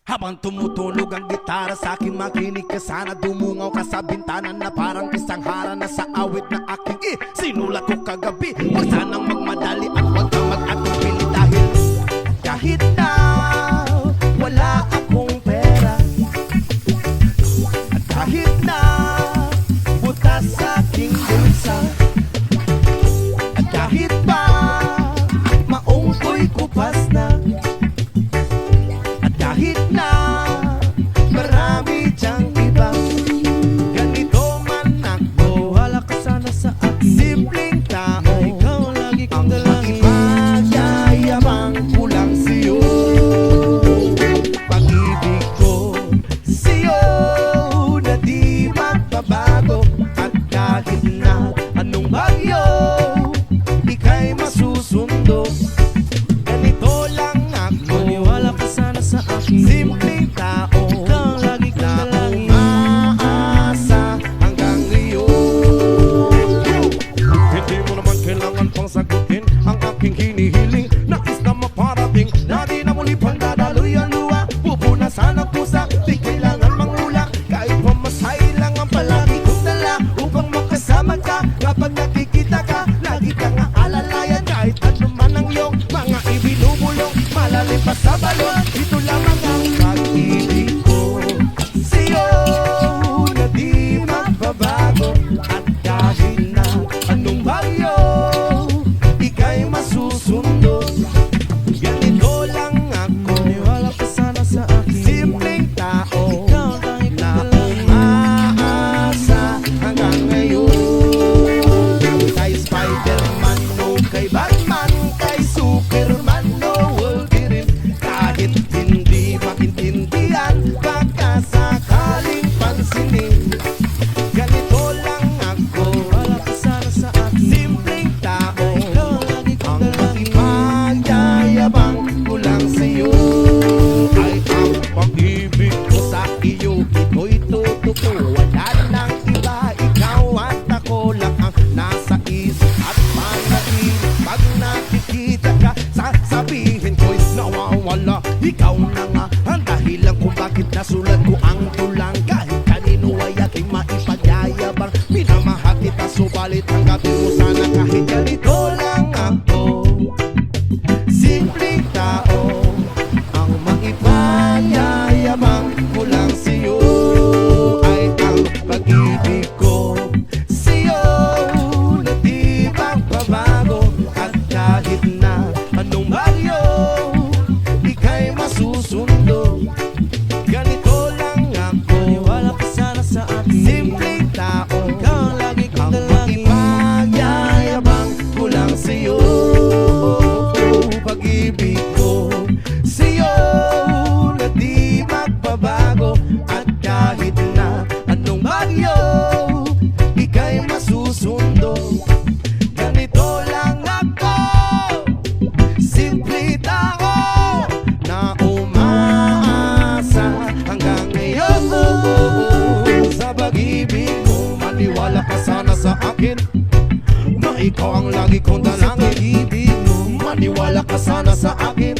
Habang tumutunog ang gitara sa akin, makinig ka sana. Dumungaw ka sa bintana na parang isang harana sa awit na aking sinulat ko kagabi. Huwag sanang magmadali at huwag kang mag-atubili dahil kahit na wala akong pera, at kahit na butas sa aking bulsa, at kahit pa maong ko'y kupas na, at kahit na marami diyang iba, ganito man ako, wala ka sana sa akin. Simpleng tao, ikaw lagi kong dalangin. Magyayabang ko lang sa'yo, pag-ibig ko sa'yo na di magbabago. At kahit na anong bagyo, ika'y masusundo. Ganito lang ako, maniwala ka sana sa akin. Simpleng tao, ikaw lagi kong dalangin. Umaasa hanggang ngayon. Hindi mo naman kailangan pang sagutin ang aking hinihiling. Nais na maparating na di na muli pang dadaloy ang luha. Pupunasan ang pusa, di kailangan mangulak. Kahit pamasahe lang ang palagi kong dala upang makasama ka. Kapag nakikita ka, lagi kang aalalayan. Kahit ano man ang iyong mga ibinubulong, malalim pa sa balon, ito lamang ang pag-ibig ko sa'yo na di magbabago. At kahit na anong bagyo, ika'y masusundo. Ganito lang ako, maniwala ka sana sa akin. Simpleng tao, ikaw lang na umaasa hanggang ngayon. Kay Spider-Man o kay Batman, kay Superman o Wolverine, kahit hindi maintindihan, baka sakaling pansinin. Ganito lang ako, wala ka sana sa akin. Simpleng tao, ikaw lagi kong dalangin. Magyayabang ko lang sa'yo ay ang pag-ibig ko sa iyo. Ito'y totoo, wala nang iba. Ikaw at ako lang ang nasa isip at panaginip. Pag nakikita ka, sasabihin ko'y nawawala. Ikaw na nga ang dahilan kung bakit nasulat ko ang tulang. Kahit kanino ay aking maipagyayabang, minamahal kita subalit tanggapin mo sana kahit ganito lang ako. Simpleng tao, ang maipagyayabang ko lang sa'yo ay ang pag-ibig ko sa'yo na di magbabago. At kahit na anong bagyo, ika'y masusundo. Ganito lang ako, maniwala ka sana sa akin. Simpleng tao, ikaw lagi kong dalangin. Magyayabang ko lang sa'yo, pag-ibig ko sa'yo na di magbabago. At kahit na anong bagyo, ika'y masusundo. Ganito lang ako, simple tao na umaasa hanggang ngayon. Sa pag-ibig mo, maniwala ka sana sa akin, na ikaw ang lagi kong dalangin. Sa pag-ibig mo, maniwala ka sana sa akin.